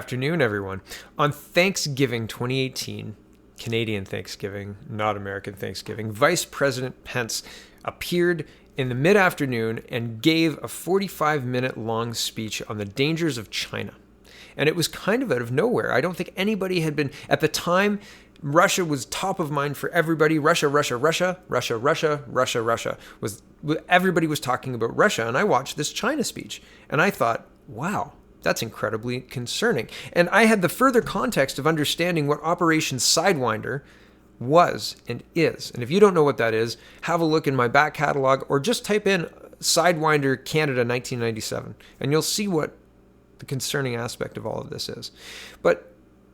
Afternoon, everyone. On Thanksgiving 2018, Canadian Thanksgiving, not American Thanksgiving, Vice President Pence appeared in the mid-afternoon and gave a 45-minute long speech on the dangers of China. And it was kind of out of nowhere. I don't think anybody had been, at the time, Russia was top of mind for everybody. Russia. Everybody was talking about Russia. And I watched this China speech and I thought, wow, that's incredibly concerning. And I had the further context of understanding what Operation Sidewinder was and is. And if you don't know what that is, have a look in my back catalog or just type in Sidewinder Canada 1997 and you'll see what the concerning aspect of all of this is. But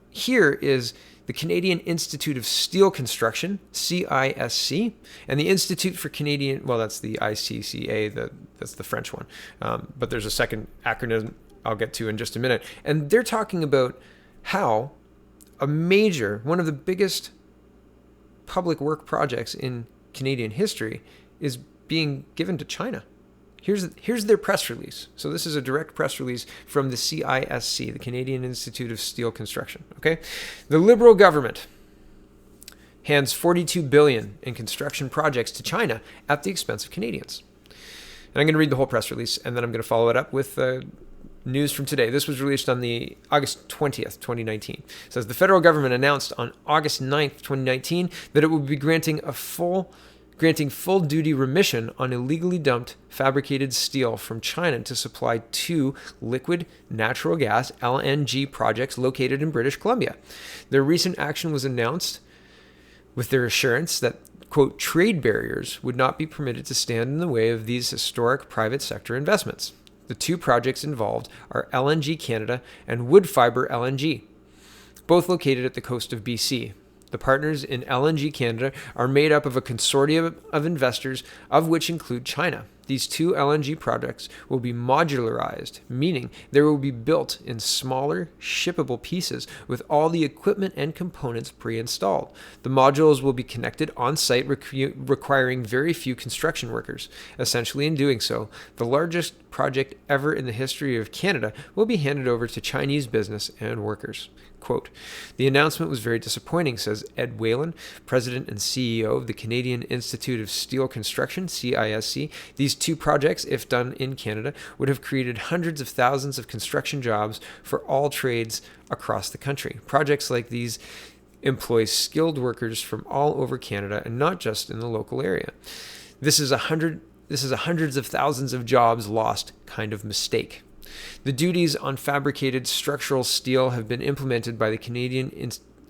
here is the Canadian Institute of Steel Construction, CISC, and the Institute for Canadian, well, that's the ICCA, that's the French one. But there's a second acronym I'll get to in just a minute. And they're talking about how one of the biggest public work projects in Canadian history is being given to China. Here's their press release. So this is a direct press release from the CISC, the Canadian Institute of Steel Construction. Okay, the Liberal government hands $42 billion in construction projects to China at the expense of Canadians. And I'm going to read the whole press release, and then I'm going to follow it up with news from today. This was released on the August 20th, 2019. It says the federal government announced on August 9th, 2019, that it will be granting full-duty remission on illegally dumped fabricated steel from China to supply two liquid natural gas (LNG) projects located in British Columbia. Their recent action was announced with their assurance that, quote, trade barriers would not be permitted to stand in the way of these historic private sector investments. The two projects involved are LNG Canada and Wood Fibre LNG, both located at the coast of BC. The partners in LNG Canada are made up of a consortium of investors, of which include China. These two LNG projects will be modularized, meaning they will be built in smaller, shippable pieces with all the equipment and components pre-installed. The modules will be connected on-site, requiring very few construction workers. Essentially, in doing so, the largest project ever in the history of Canada will be handed over to Chinese business and workers. Quote, the announcement was very disappointing, says Ed Whalen, President and CEO of the Canadian Institute of Steel Construction, CISC. These two projects, if done in Canada, would have created hundreds of thousands of construction jobs for all trades across the country. Projects like these employ skilled workers from all over Canada and not just in the local area. This is a hundreds of thousands of jobs lost kind of mistake. The duties on fabricated structural steel have been implemented by the Canadian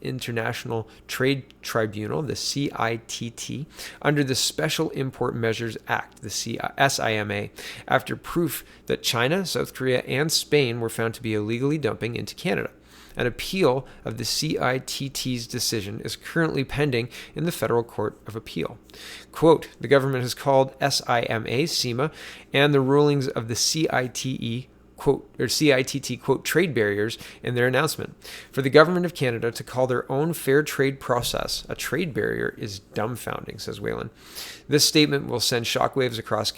International Trade Tribunal, the CITT, under the Special Import Measures Act, the SIMA, after proof that China, South Korea, and Spain were found to be illegally dumping into Canada. An appeal of the CITT's decision is currently pending in the Federal Court of Appeal. Quote, the government has called SIMA, and the rulings of the CITT, quote, trade barriers in their announcement. For the government of Canada to call their own fair trade process a trade barrier is dumbfounding, says Whalen. This statement will send shockwaves across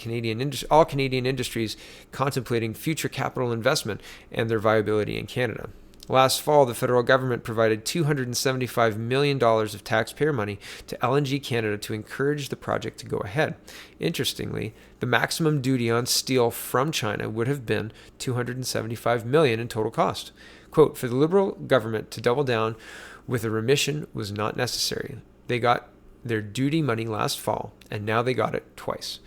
all Canadian industries contemplating future capital investment and their viability in Canada. Last fall, the federal government provided $275 million of taxpayer money to LNG Canada to encourage the project to go ahead. Interestingly, the maximum duty on steel from China would have been $275 million in total cost. Quote, for the Liberal government to double down with a remission was not necessary. They got their duty money last fall, and now they got it twice.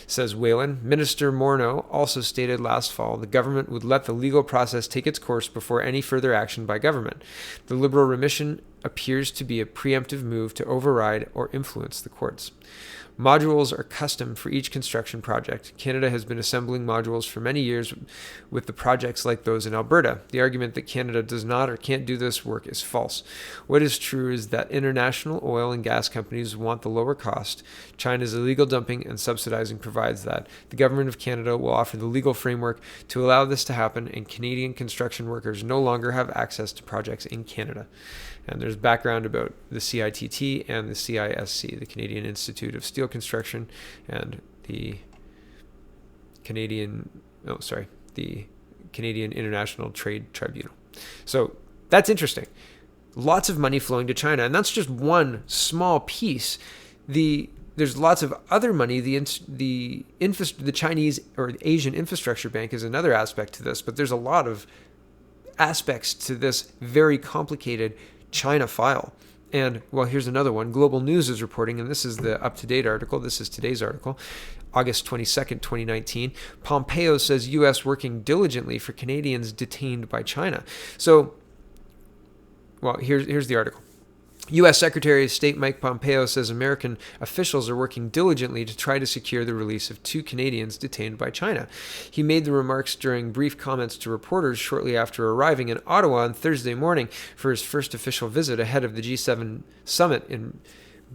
Says Whalen. Minister Morneau also stated last fall the government would let the legal process take its course before any further action by government. The Liberal remission appears to be a preemptive move to override or influence the courts. Modules are custom for each construction project. Canada has been assembling modules for many years with the projects like those in Alberta. The argument that Canada does not or can't do this work is false. What is true is that international oil and gas companies want the lower cost. China's illegal dumping and subsidizing provides that. The government of Canada will offer the legal framework to allow this to happen, and Canadian construction workers no longer have access to projects in Canada. And there's background about the CITT and the CISC, the Canadian Institute of Steel Construction, and the Canadian International Trade Tribunal. So that's interesting. Lots of money flowing to China, and that's just one small piece. There's lots of other money. The Chinese or the Asian Infrastructure Bank is another aspect to this, but there's a lot of aspects to this very complicated China file. And, well, here's another one. Global News is reporting, and this is the up-to-date article. This is today's article, August 22nd, 2019. Pompeo says U.S. working diligently for Canadians detained by China. So, well, here's the article. U.S. Secretary of State Mike Pompeo says American officials are working diligently to try to secure the release of 2 Canadians detained by China. He made the remarks during brief comments to reporters shortly after arriving in Ottawa on Thursday morning for his first official visit ahead of the G7 summit in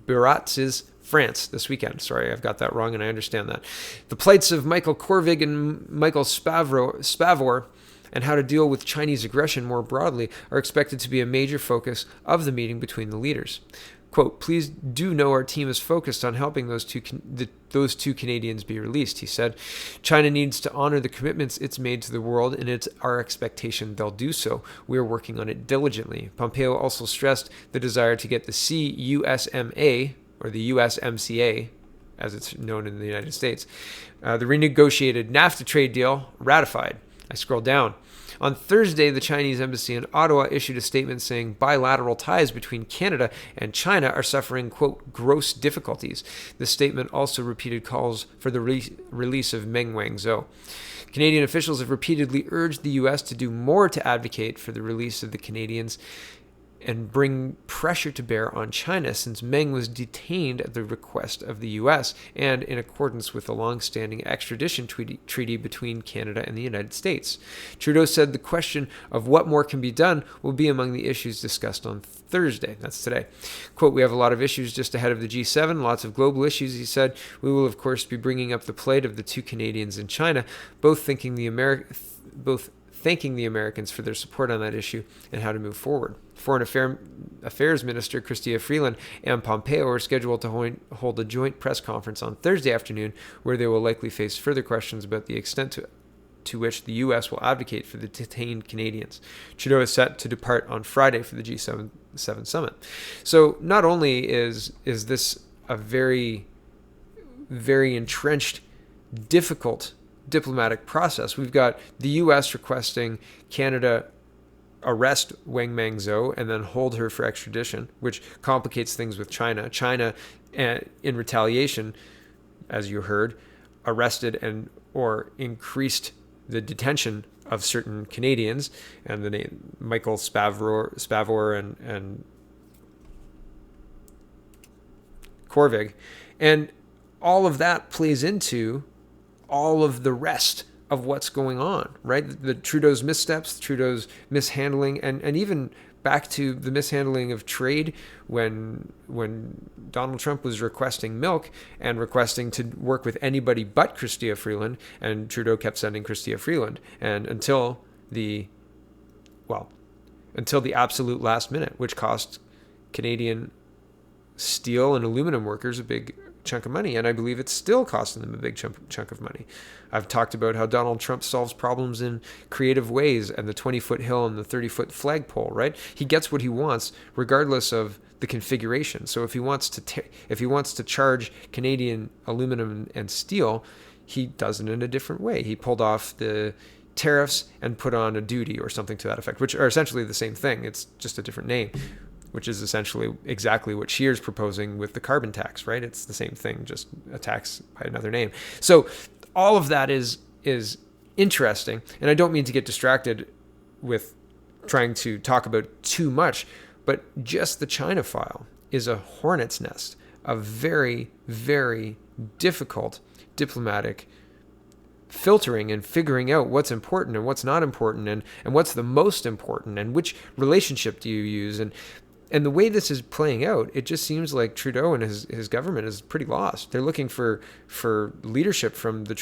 Biarritz, France, this weekend. Sorry, I've got that wrong, and I understand that. The plights of Michael Korvig and Michael Spavor and how to deal with Chinese aggression more broadly are expected to be a major focus of the meeting between the leaders. Quote, please do know our team is focused on helping those two Canadians be released, he said. China needs to honor the commitments it's made to the world, and it's our expectation they'll do so. We are working on it diligently. Pompeo also stressed the desire to get the CUSMA, or the USMCA, as it's known in the United States, the renegotiated NAFTA trade deal, ratified. I scroll down. On Thursday, the Chinese embassy in Ottawa issued a statement saying bilateral ties between Canada and China are suffering, quote, gross difficulties. The statement also repeated calls for the release of Meng Wanzhou. Canadian officials have repeatedly urged the U.S. to do more to advocate for the release of the Canadians and bring pressure to bear on China, since Meng was detained at the request of the U.S. and in accordance with the long-standing extradition treaty between Canada and the United States. Trudeau said the question of what more can be done will be among the issues discussed on Thursday. That's today. Quote, we have a lot of issues just ahead of the G7, lots of global issues, he said. We will, of course, be bringing up the plight of the 2 Canadians in China, both thanking the Americans for their support on that issue and how to move forward. Foreign Affairs Minister Chrystia Freeland and Pompeo are scheduled to hold a joint press conference on Thursday afternoon, where they will likely face further questions about the extent to which the U.S. will advocate for the detained Canadians. Trudeau is set to depart on Friday for the G7 summit. So not only is this a very, very entrenched, difficult diplomatic process, we've got the U.S. requesting Canada arrest Wang Mangzhou and then hold her for extradition, which complicates things with China. China, in retaliation, as you heard, arrested or increased the detention of certain Canadians, and the name Michael Spavor and Korvig, and all of that plays into all of the rest of what's going on, right? The Trudeau's missteps, Trudeau's mishandling, and even back to the mishandling of trade when Donald Trump was requesting milk and requesting to work with anybody but Chrystia Freeland, and Trudeau kept sending Chrystia Freeland, and until the absolute last minute, which cost Canadian steel and aluminum workers a big chunk of money, and I believe it's still costing them a big chunk of money. I've talked about how Donald Trump solves problems in creative ways, and the 20-foot hill and the 30-foot flagpole, right? He gets what he wants regardless of the configuration. So if he wants to charge Canadian aluminum and steel, he does it in a different way. He pulled off the tariffs and put on a duty or something to that effect, which are essentially the same thing. It's just a different name, which is essentially exactly what Scheer's proposing with the carbon tax, right? It's the same thing, just a tax by another name. So all of that is interesting, and I don't mean to get distracted with trying to talk about too much, but just the China file is a hornet's nest of very, very difficult diplomatic filtering and figuring out what's important and what's not important, and what's the most important, and which relationship do you use. And the way this is playing out, it just seems like Trudeau and his government is pretty lost. They're looking for leadership from the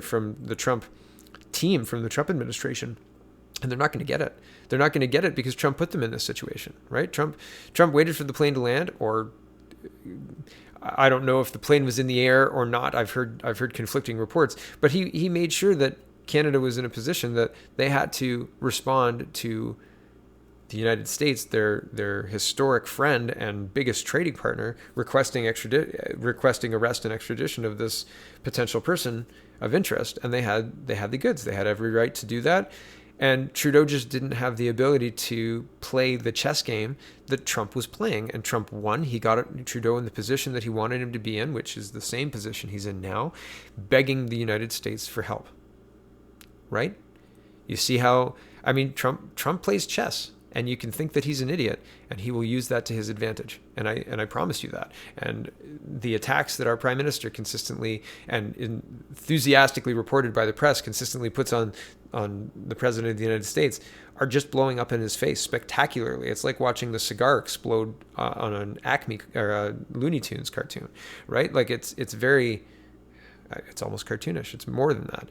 from the Trump team, from the Trump administration, and they're not going to get it. They're not going to get it because Trump put them in this situation, right? Trump waited for the plane to land, or I don't know if the plane was in the air or not. I've heard conflicting reports, but he made sure that Canada was in a position that they had to respond to the United States, their historic friend and biggest trading partner, requesting arrest and extradition of this potential person of interest, and they had the goods. They had every right to do that, and Trudeau just didn't have the ability to play the chess game that Trump was playing. And Trump won. He got Trudeau in the position that he wanted him to be in, which is the same position he's in now, begging the United States for help. Right? You see how, I mean, Trump plays chess. And you can think that he's an idiot, and he will use that to his advantage. And I promise you that. And the attacks that our prime minister consistently and enthusiastically reported by the press consistently puts on the president of the United States are just blowing up in his face spectacularly. It's like watching the cigar explode on an Acme or a Looney Tunes cartoon, right? Like it's almost cartoonish. It's more than that,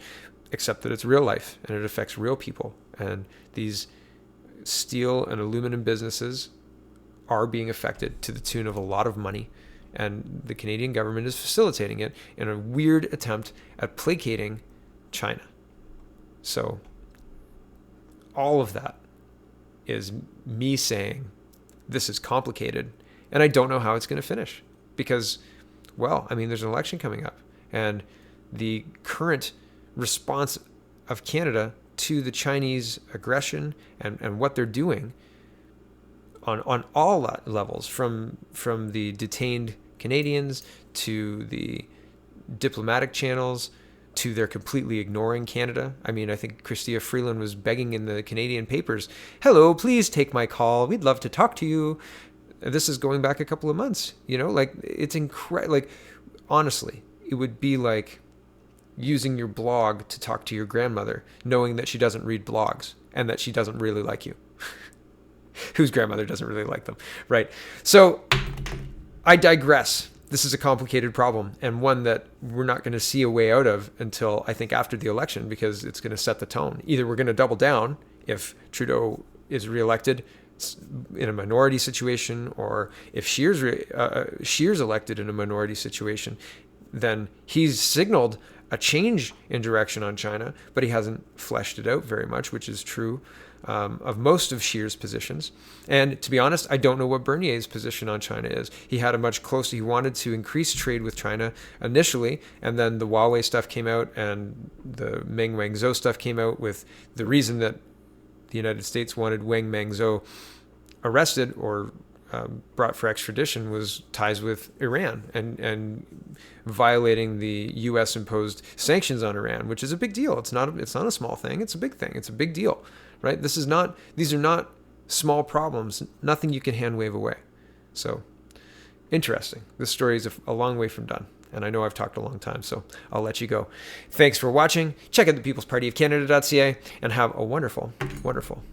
except that it's real life and it affects real people. And these steel and aluminum businesses are being affected to the tune of a lot of money, and the Canadian government is facilitating it in a weird attempt at placating China. So all of that is me saying this is complicated, and I don't know how it's going to finish because, well, I mean, there's an election coming up, and the current response of Canada to the Chinese aggression and what they're doing on all levels, from the detained Canadians to the diplomatic channels to their completely ignoring Canada. I mean, I think Chrystia Freeland was begging in the Canadian papers, "Hello, please take my call. We'd love to talk to you." This is going back a couple of months, like it's incredible. Like, honestly, it would be like using your blog to talk to your grandmother, knowing that she doesn't read blogs and that she doesn't really like you. Whose grandmother doesn't really like them, right? So I digress. This is a complicated problem, and one that we're not going to see a way out of until I think after the election, because it's going to set the tone. Either we're going to double down if Trudeau is reelected in a minority situation, or if Scheer's elected in a minority situation, then he's signaled a change in direction on China, but he hasn't fleshed it out very much, which is true of most of Scheer's positions. And to be honest, I don't know what Bernier's position on China is. He had a much closer, he wanted to increase trade with China initially, and then the Huawei stuff came out and the Meng Wanzhou stuff came out with the reason that the United States wanted Wang Mengzhou arrested or brought for extradition was ties with Iran and violating the U.S. imposed sanctions on Iran, which is a big deal. It's not a small thing. It's a big thing. It's a big deal, right? These are not small problems. Nothing you can hand wave away. So interesting. This story is a long way from done. And I know I've talked a long time, so I'll let you go. Thanks for watching. Check out the peoplespartyofcanada.ca and have a wonderful, wonderful